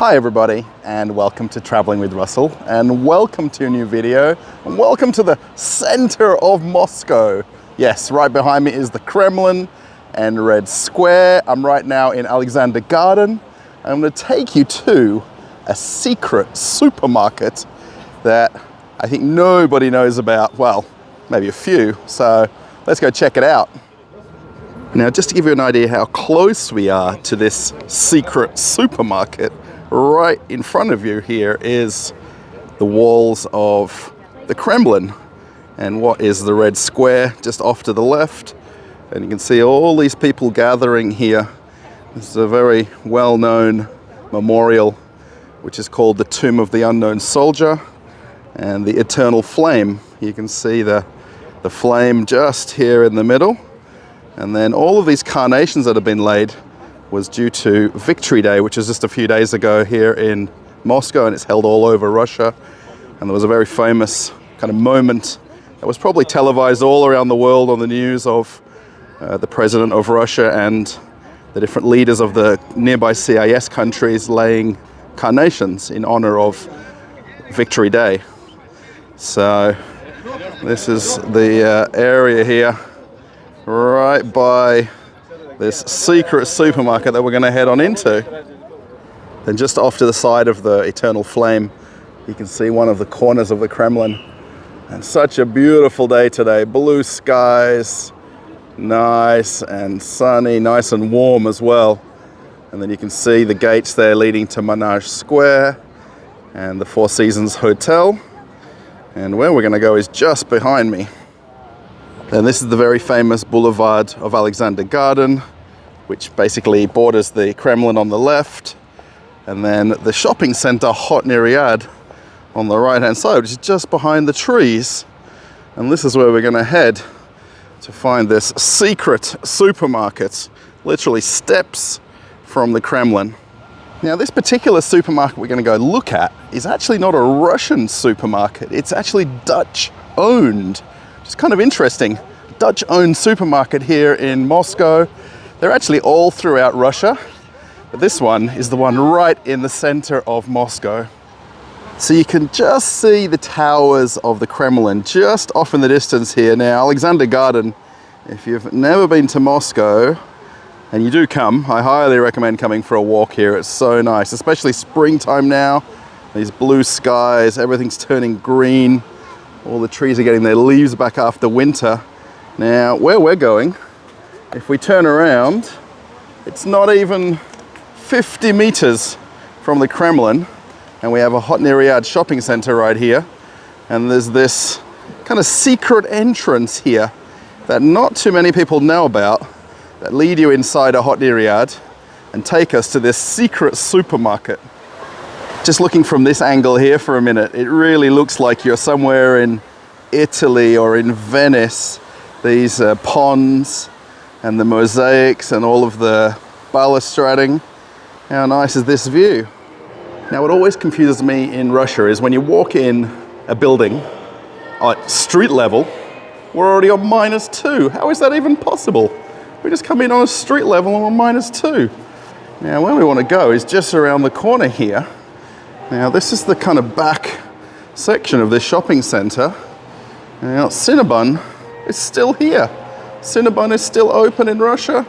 Hi everybody, and welcome to Traveling with Russell, and welcome to a new video, and welcome to the center of Moscow. Yes, right behind me is the Kremlin and Red Square. I'm right now in Alexander Garden. I'm going to take you to a secret supermarket that I think nobody knows about. Well, maybe a few, so let's go check it out. Now, just to give you an idea how close we are to this secret supermarket, right in front of you here is the walls of the Kremlin and what is the Red Square just off to the left. And you can see all these people gathering here. This is a very well-known memorial which is called the Tomb of the Unknown Soldier and the Eternal Flame. You can see the flame just here in the middle. And then all of these carnations that have been laid was due to Victory Day, which was just a few days ago here in Moscow, and it's held all over Russia. And there was a very famous kind of moment that was probably televised all around the world on the news of the president of Russia and the different leaders of the nearby CIS countries laying carnations in honor of Victory Day. So this is the area here, right by this secret supermarket that we're going to head on into. Then just off to the side of the Eternal Flame, you can see one of the corners of the Kremlin. And such a beautiful day today. Blue skies, nice and sunny, nice and warm as well. And then you can see the gates there leading to Manezhnaya Square and the Four Seasons Hotel. And where we're going to go is just behind me. And this is the very famous boulevard of Alexander Garden, which basically borders the Kremlin on the left, and then the shopping center Hotny Ryad on the right-hand side, which is just behind the trees. And this is where we're going to head to find this secret supermarket, literally steps from the Kremlin. Now, this particular supermarket we're going to go look at is actually not a Russian supermarket. It's actually Dutch-owned. It's kind of interesting. Dutch-owned supermarket here in Moscow. They're actually all throughout Russia, but this one is the one right in the center of Moscow. So you can just see the towers of the Kremlin just off in the distance here. Now, Alexander Garden, if you've never been to Moscow, and you do come, I highly recommend coming for a walk here. It's so nice, especially springtime now. These blue skies, everything's turning green. All the trees are getting their leaves back after winter. Now, where we're going, if we turn around, it's not even 50 meters from the Kremlin, and we have a Hotny Ryad shopping center right here. And there's this kind of secret entrance here that not too many people know about, that lead you inside a Hotny Ryad and take us to this secret supermarket. Just looking from this angle here for a minute, it really looks like you're somewhere in Italy or in Venice. These ponds and the mosaics and all of the balustrading. How nice is this view? Now, what always confuses me in Russia is when you walk in a building at street level, we're already on -2. How is that even possible? We just come in on a street level and we're -2. Now, where we want to go is just around the corner here. Now, this is the kind of back section of this shopping center. Now, Cinnabon is still here. Cinnabon is still open in Russia.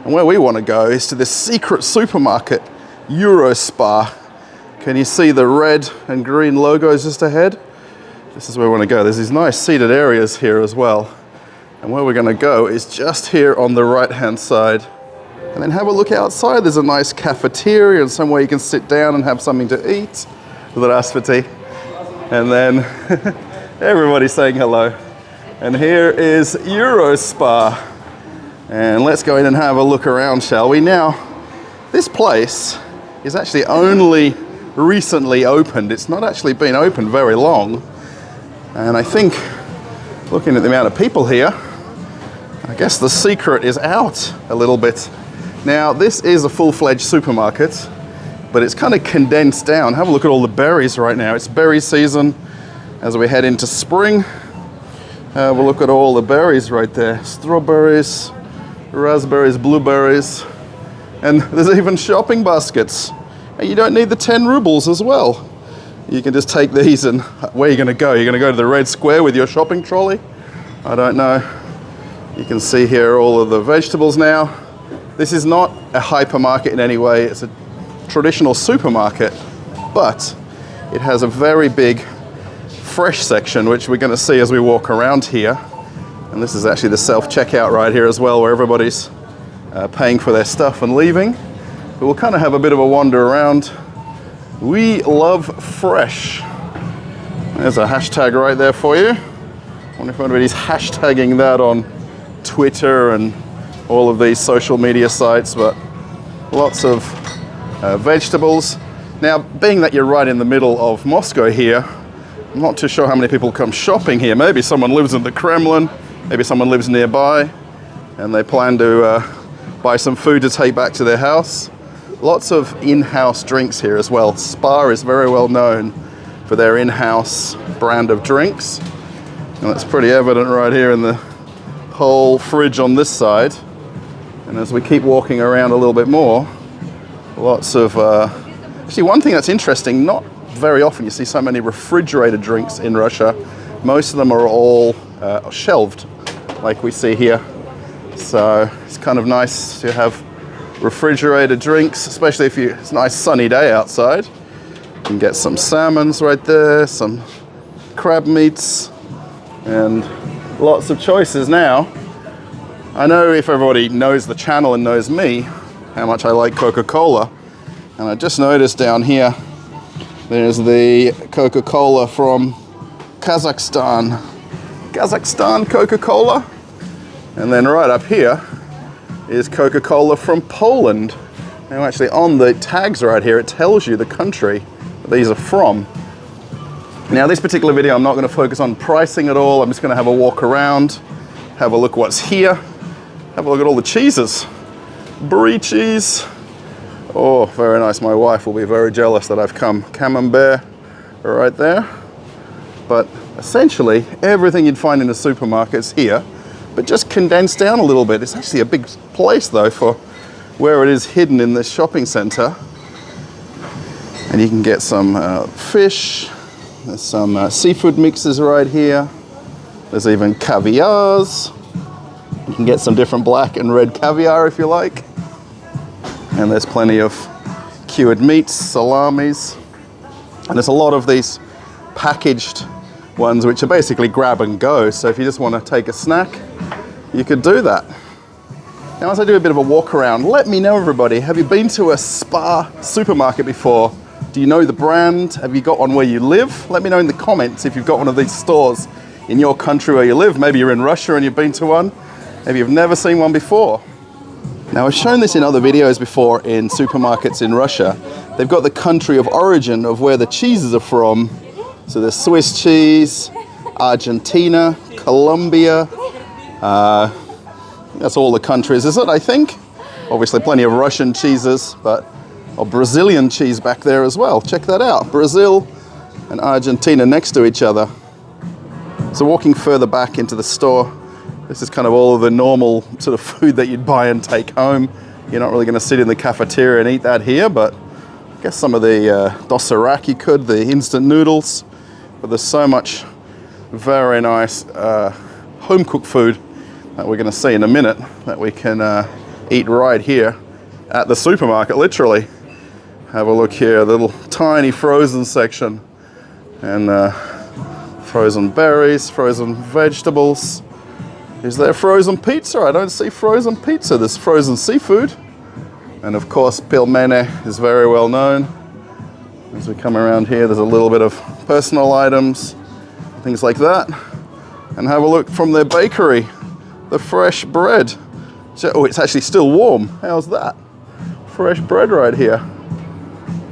And where we want to go is to this secret supermarket, EuroSpar. Can you see the red and green logos just ahead? This is where we want to go. There's these nice seated areas here as well. And where we're going to go is just here on the right-hand side. And then have a look outside. There's a nice cafeteria and somewhere you can sit down and have something to eat. Здравствуйте. And then everybody's saying hello. And here is EuroSpar. And let's go in and have a look around, shall we? Now, this place is actually only recently opened. It's not actually been open very long. And I think, looking at the amount of people here, I guess the secret is out a little bit. Now, this is a full-fledged supermarket, but it's kind of condensed down. Have a look at all the berries right now. It's berry season as we head into spring. Have a look at all the berries right there. Strawberries, raspberries, blueberries, and there's even shopping baskets And you don't need the 10 rubles as well. You can just take these and where are you going to go? You're going to go to the Red Square with your shopping trolley? I don't know. You can see here all of the vegetables now. This is not a hypermarket in any way. It's a traditional supermarket, but it has a very big fresh section, which we're going to see as we walk around here. And this is actually the self-checkout right here as well, where everybody's paying for their stuff and leaving. But we'll kind of have a bit of a wander around. We love fresh. There's a hashtag right there for you. I wonder if anybody's hashtagging that on Twitter and all of these social media sites, but lots of vegetables. Now, being that you're right in the middle of Moscow here, I'm not too sure how many people come shopping here. Maybe someone lives in the Kremlin, maybe someone lives nearby, and they plan to buy some food to take back to their house. Lots of in-house drinks here as well. Spar is very well known for their in-house brand of drinks. And that's pretty evident right here in the whole fridge on this side. And as we keep walking around a little bit more, lots of... actually, one thing that's interesting, not very often you see so many refrigerated drinks in Russia. Most of them are all shelved, like we see here. So it's kind of nice to have refrigerated drinks, especially if it's a nice sunny day outside. You can get some salmons right there, some crab meats, and lots of choices now. I know if everybody knows the channel and knows me, how much I like Coca-Cola. And I just noticed down here, there's the Coca-Cola from Kazakhstan. Kazakhstan Coca-Cola. And then right up here is Coca-Cola from Poland. Now actually on the tags right here, it tells you the country that these are from. Now this particular video, I'm not going to focus on pricing at all. I'm just going to have a walk around, have a look what's here, have a look at all the cheeses. Brie cheese. Oh, very nice. My wife will be very jealous that I've come. Camembert right there. But essentially, everything you'd find in the supermarkets here, but just condensed down a little bit. It's actually a big place though for where it is hidden in this shopping center. And you can get some fish. There's some seafood mixes right here. There's even caviars. You can get some different black and red caviar if you like. And there's plenty of cured meats, salamis. And there's a lot of these packaged ones which are basically grab and go. So if you just want to take a snack, you could do that. Now as I do a bit of a walk around, let me know everybody, have you been to a Spar supermarket before? Do you know the brand? Have you got one where you live? Let me know in the comments if you've got one of these stores in your country where you live. Maybe you're in Russia and you've been to one. Maybe you've never seen one before. Now I've shown this in other videos before in supermarkets in Russia. They've got the country of origin of where the cheeses are from. So there's Swiss cheese, Argentina, Colombia. That's all the countries, is it, I think? Obviously plenty of Russian cheeses, but a Brazilian cheese back there as well. Check that out. Brazil and Argentina next to each other. So walking further back into the store, this is kind of all of the normal sort of food that you'd buy and take home. You're not really going to sit in the cafeteria and eat that here, but I guess some of the dosarak you could, the instant noodles. But there's so much very nice home-cooked food that we're going to see in a minute that we can eat right here at the supermarket, literally. Have a look here, the little tiny frozen section. And frozen berries, frozen vegetables. Is there frozen pizza? I don't see frozen pizza. There's frozen seafood. And of course, pelmeni is very well known. As we come around here, there's a little bit of personal items, things like that. And have a look from their bakery, the fresh bread. Oh, it's actually still warm. How's that? Fresh bread right here.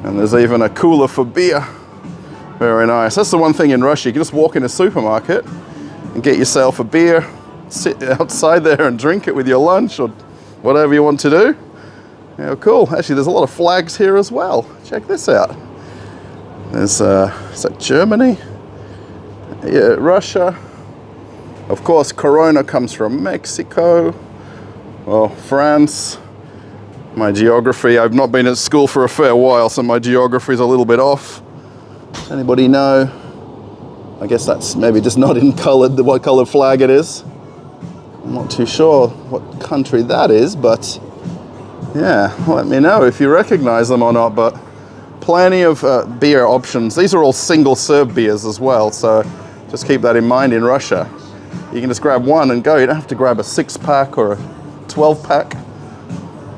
And there's even a cooler for beer. Very nice. That's the one thing in Russia. You can just walk in a supermarket and get yourself a beer, sit outside there and drink it with your lunch or whatever you want to do. Yeah, cool. Actually, there's a lot of flags here as well. Check this out. There's, is that Germany? Yeah, Russia. Of course, Corona comes from Mexico, or France. My geography, I've not been at school for a fair while, so my geography is a little bit off. Does anybody know? I guess that's maybe just not in colored, what color flag it is. I'm not too sure what country that is, but yeah, let me know if you recognize them or not. But plenty of beer options. These are all single serve beers as well, so just keep that in mind in Russia. You can just grab one and go. You don't have to grab a 6-pack or a 12-pack.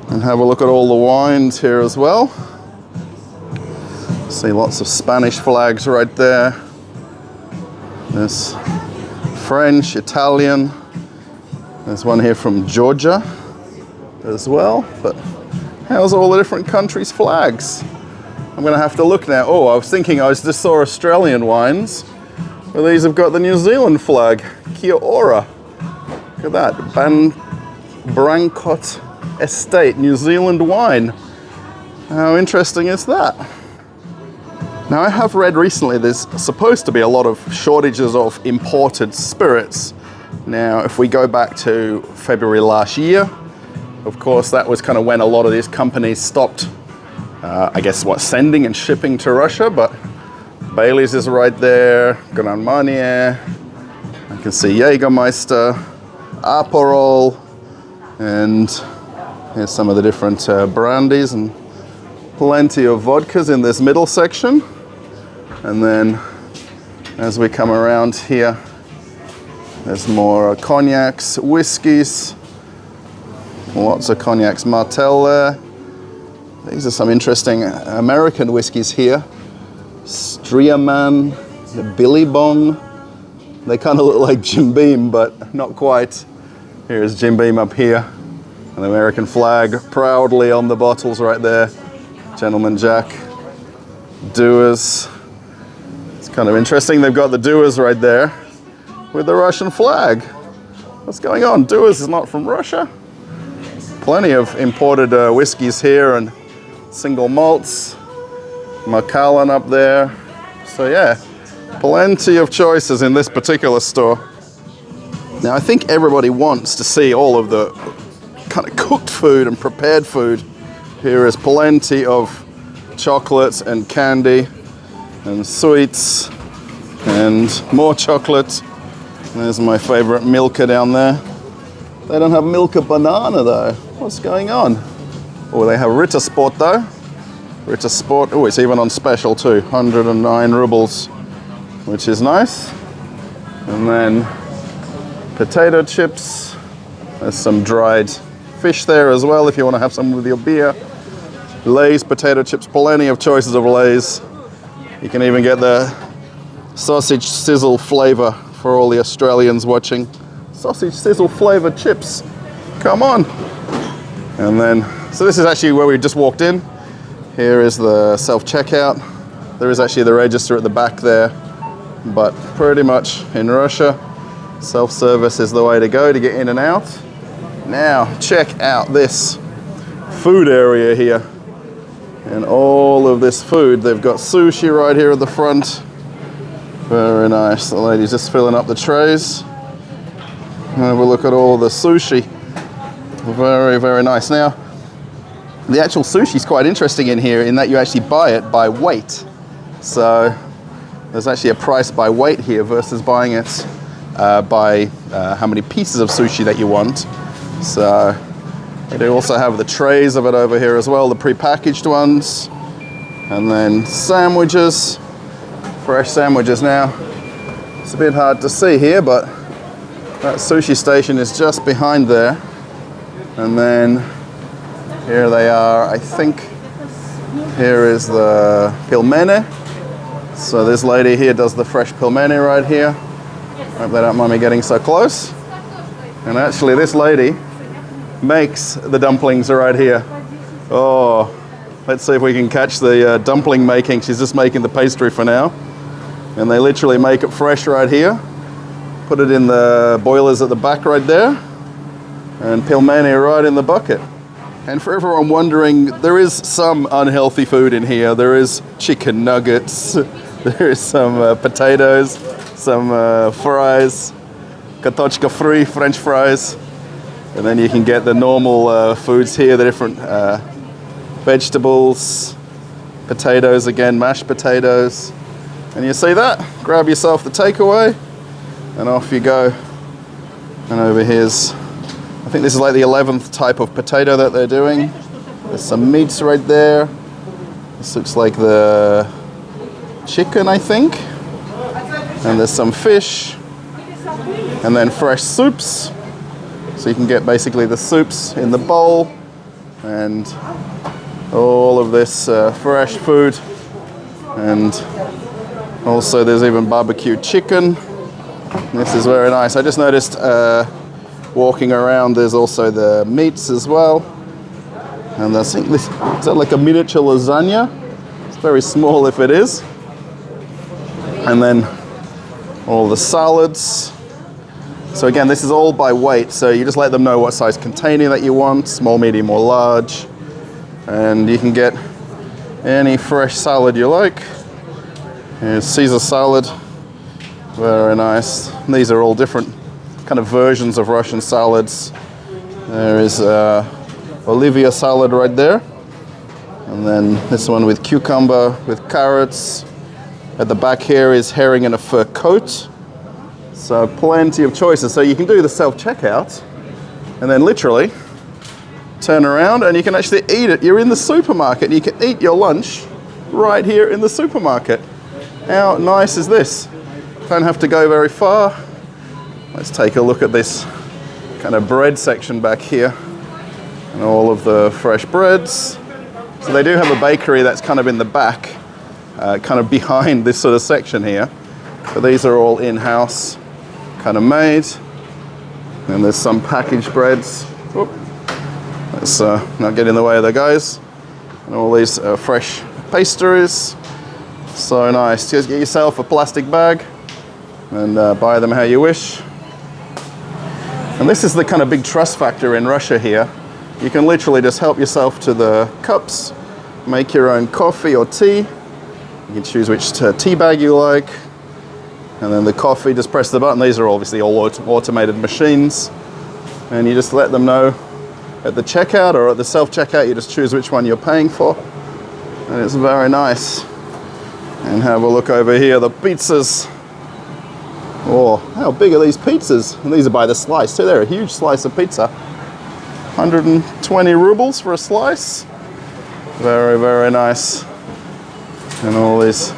And have a look at all the wines here as well. See lots of Spanish flags right there. There's French, Italian. There's one here from Georgia as well. But how's all the different countries' flags? I'm gonna have to look now. Oh, I was thinking I just saw Australian wines. Well, these have got the New Zealand flag. Kia ora. Look at that. Brancott Estate, New Zealand wine. How interesting is that? Now, I have read recently there's supposed to be a lot of shortages of imported spirits. Now, if we go back to February last year, of course, that was kind of when a lot of these companies stopped, I guess, sending and shipping to Russia. But Bailey's is right there, Grand Marnier, I can see Jägermeister, Aperol, and here's some of the different brandies and plenty of vodkas in this middle section. And then as we come around here, there's more cognacs, whiskies, lots of cognacs, Martell there. These are some interesting American whiskies here. Streaman, the Billy Bong. They kind of look like Jim Beam, but not quite. Here's Jim Beam up here. An American flag proudly on the bottles right there. Gentleman Jack. Dewar's. It's kind of interesting. They've got the Dewar's right there with the Russian flag. What's going on? Dewar's is not from Russia. Plenty of imported whiskeys here and single malts. Macallan up there. So yeah, plenty of choices in this particular store. Now I think everybody wants to see all of the kind of cooked food and prepared food. Here is plenty of chocolates and candy and sweets and more chocolate. There's my favorite Milka down there. They don't have Milka banana though. What's going on? Oh, they have Ritter Sport though. Ritter Sport, oh, it's even on special too. 109 rubles, which is nice. And then potato chips. There's some dried fish there as well if you want to have some with your beer. Lay's potato chips, plenty of choices of Lay's. You can even get the sausage sizzle flavor for all the Australians watching. Sausage sizzle flavored chips. Come on. And then, so this is actually where we just walked in. Here is the self-checkout. There is actually the register at the back there. But pretty much in Russia, self-service is the way to go to get in and out. Now, check out this food area here. And all of this food. They've got sushi right here at the front. Very nice. The lady's just filling up the trays. Have a look at all the sushi. Very, very nice. Now, the actual sushi is quite interesting in here in that you actually buy it by weight. So there's actually a price by weight here versus buying it by how many pieces of sushi that you want. So they also have the trays of it over here as well, the pre-packaged ones. And then sandwiches, fresh sandwiches now. It's a bit hard to see here, but that sushi station is just behind there. And then here they are, I think. Here is the pilmeni. So this lady here does the fresh pilmeni right here. Hope they don't mind me getting so close. And actually this lady makes the dumplings right here. Oh, let's see if we can catch the dumpling making. She's just making the pastry for now. And they literally make it fresh right here. Put it in the boilers at the back right there. And pilmeni right in the bucket. And for everyone wondering, there is some unhealthy food in here. There is chicken nuggets. There is some potatoes, some fries, katochka free French fries. And then you can get the normal foods here, the different vegetables, potatoes again, mashed potatoes. And you see that? Grab yourself the takeaway and off you go. And over here's, I think this is like the 11th type of potato that they're doing. There's some meats right there. This looks like the chicken, I think. And there's some fish. And then fresh soups. So you can get basically the soups in the bowl. And all of this fresh food. And also there's even barbecued chicken. This is very nice. I just noticed walking around there's also the meats as well. And I think this, is that like a miniature lasagna? It's very small if it is. And then all the salads. So again, this is all by weight. So you just let them know what size container that you want, small, medium, or large. And you can get any fresh salad you like. Here's Caesar salad. Very nice. These are all different kind of versions of Russian salads. There is Olivia salad right there. And then this one with cucumber, with carrots. At the back here is herring in a fur coat. So plenty of choices. So you can do the self-checkout and then literally turn around and you can actually eat it. You're in the supermarket and you can eat your lunch right here in the supermarket. How nice is this? Don't have to go very far. Let's take a look at this kind of bread section back here and all of the fresh breads. So they do have a bakery that's kind of in the back, kind of behind this sort of section here. But these are all in-house kind of made. And there's some packaged breads. Oop. Let's not get in the way of the guys. And all these fresh pastries. So nice. Just get yourself a plastic bag and buy them how you wish. And this is the kind of big trust factor in Russia here. You can literally just help yourself to the cups, make your own coffee or tea. You can choose which tea bag you like. And then the coffee, just press the button. These are obviously all automated machines. And you just let them know at the checkout or at the self-checkout, you just choose which one you're paying for. And it's very nice. And have a look over here, the pizzas. Oh, how big are these pizzas? And these are by the slice, so they're a huge slice of pizza. 120 rubles for a slice. Very, very nice. And all these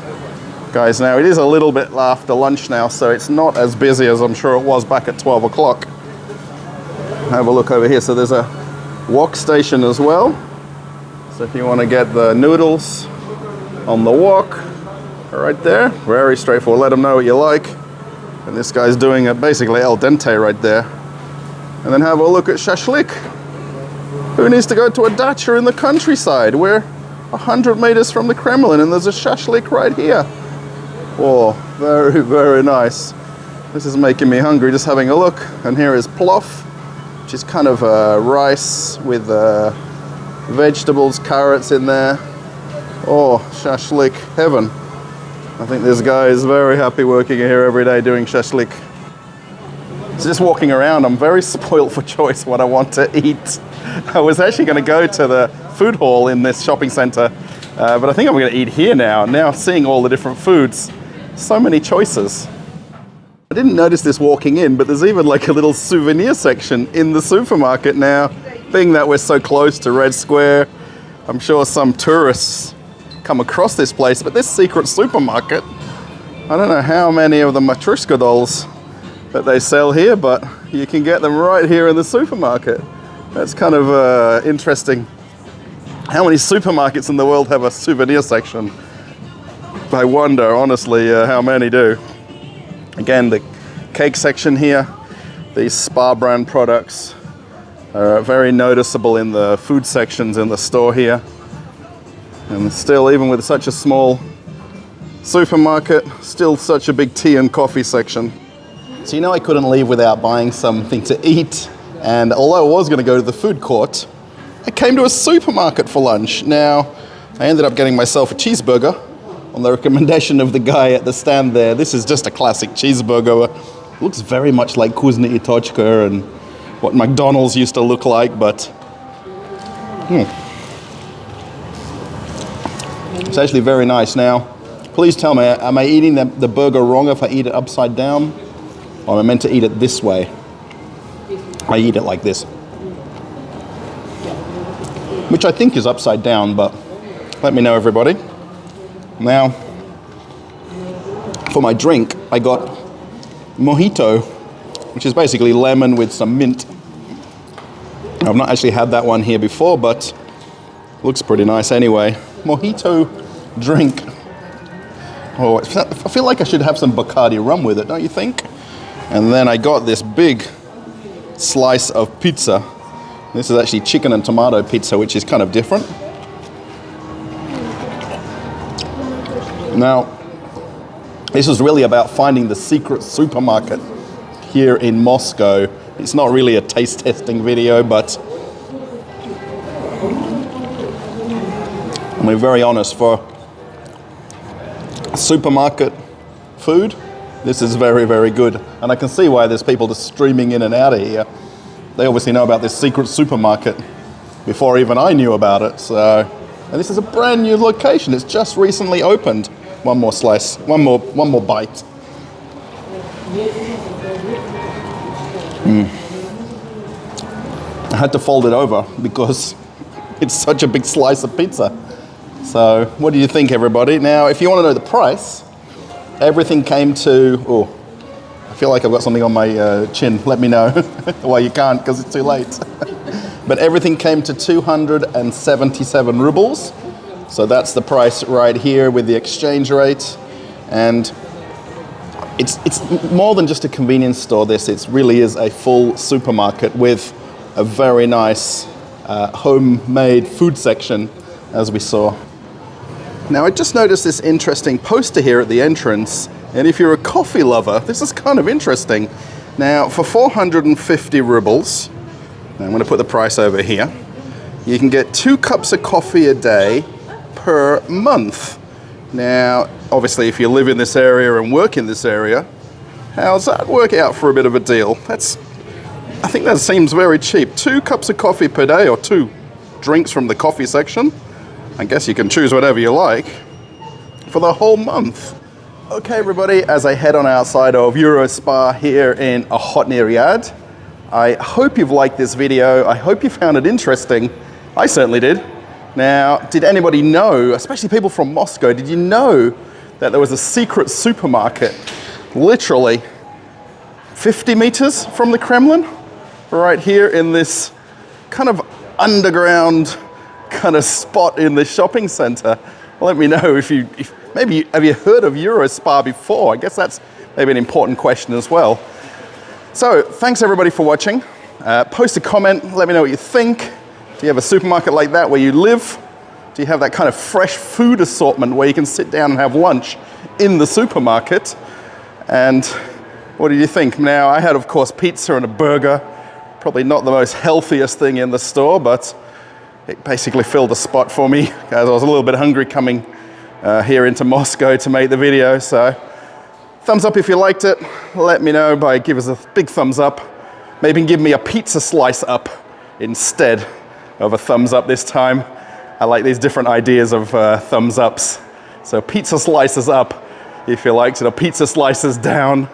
guys now. It is a little bit after lunch now, so it's not as busy as I'm sure it was back at 12 o'clock. Have a look over here. So there's a wok station as well. So if you want to get the noodles on the wok, right there, very straightforward. Let them know what you like. And this guy's doing it basically al dente right there. And then have a look at shashlik. Who needs to go to a dacha in the countryside? We're 100 meters from the Kremlin and there's a shashlik right here. Oh, very, very nice. This is making me hungry just having a look. And here is plof, which is kind of rice with vegetables, carrots in there. Oh, shashlik heaven. I think this guy is very happy working here every day doing shashlik. So just walking around, I'm very spoiled for choice what I want to eat. I was actually going to go to the food hall in this shopping center, but I think I'm going to eat here now. Now seeing all the different foods, so many choices. I didn't notice this walking in, but there's even like a little souvenir section in the supermarket now. Being that we're so close to Red Square, I'm sure some tourists come across this place, but this secret supermarket, I don't know how many of the Matryoshka dolls that they sell here, but you can get them right here in the supermarket. That's kind of interesting. How many supermarkets in the world have a souvenir section? I wonder, honestly, how many do. Again, the cake section here, these Spar brand products are very noticeable in the food sections in the store here. And still, even with such a small supermarket, still such a big tea and coffee section. So you know I couldn't leave without buying something to eat. And although I was going to go to the food court, I came to a supermarket for lunch. Now, I ended up getting myself a cheeseburger on the recommendation of the guy at the stand there. This is just a classic cheeseburger. It looks very much like Kuzny Itochka and what McDonald's used to look like, but it's actually very nice. Now, please tell me, am I eating the burger wrong if I eat it upside down? Or am I meant to eat it this way? I eat it like this. Which I think is upside down, but let me know, everybody. Now, for my drink, I got mojito, which is basically lemon with some mint. I've not actually had that one here before, but looks pretty nice anyway. Mojito drink. Oh, I feel like I should have some Bacardi rum with it, don't you think? And then I got this big slice of pizza. This is actually chicken and tomato pizza, which is kind of different. Now, this is really about finding the secret supermarket here in Moscow. It's not really a taste testing video, but I'm very honest, for supermarket food, this is very, very good. And I can see why there's people just streaming in and out of here. They obviously know about this secret supermarket before even I knew about it. So, and this is a brand new location. It's just recently opened. One more slice, one more bite. I had to fold it over because it's such a big slice of pizza. So what do you think, everybody? Now, if you want to know the price, everything came to, oh, I feel like I've got something on my chin. Let me know. Well, you can't because it's too late. But everything came to 277 rubles. So that's the price right here with the exchange rate. And it's more than just a convenience store, this. It really is a full supermarket with a very nice homemade food section, as we saw. Now, I just noticed this interesting poster here at the entrance, and if you're a coffee lover, this is kind of interesting. Now, for 450 rubles, I'm going to put the price over here, you can get 2 cups of coffee a day per month. Now, obviously, if you live in this area and work in this area, how's that work out for a bit of a deal? I think that seems very cheap. 2 cups of coffee per day, or 2 drinks from the coffee section. I guess you can choose whatever you like for the whole month. Okay, everybody, as I head on outside of EuroSpar here in a hot near Riyadh, I hope you've liked this video. I hope you found it interesting. I certainly did. Now, did anybody know, especially people from Moscow, did you know that there was a secret supermarket literally 50 meters from the Kremlin? Right here in this kind of underground kind of spot in the shopping center. Let me know if maybe have you heard of EuroSpar before? I guess that's maybe an important question as well. So thanks everybody for watching. Post a comment, let me know what you think. Do you have a supermarket like that where you live? Do you have that kind of fresh food assortment where you can sit down and have lunch in the supermarket? And what do you think? Now, I had, of course, pizza and a burger. Probably not the most healthiest thing in the store, but it basically filled a spot for me as I was a little bit hungry coming here into Moscow to make the video. So thumbs up if you liked it. Let me know by give us a big thumbs up. Maybe give me a pizza slice up instead of a thumbs up this time. I like these different ideas of thumbs ups. So pizza slices up if you liked it, or pizza slices down.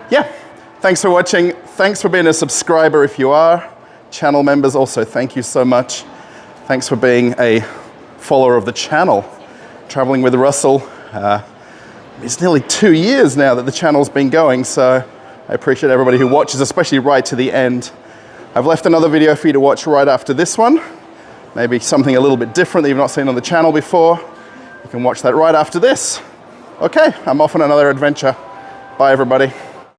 Yeah, thanks for watching. Thanks for being a subscriber if you are. Channel members also, thank you so much. Thanks for being a follower of the channel. Traveling with Russell. It's nearly 2 years now that the channel's been going, so I appreciate everybody who watches, especially right to the end. I've left another video for you to watch right after this one. Maybe something a little bit different that you've not seen on the channel before. You can watch that right after this. Okay, I'm off on another adventure. Bye, everybody.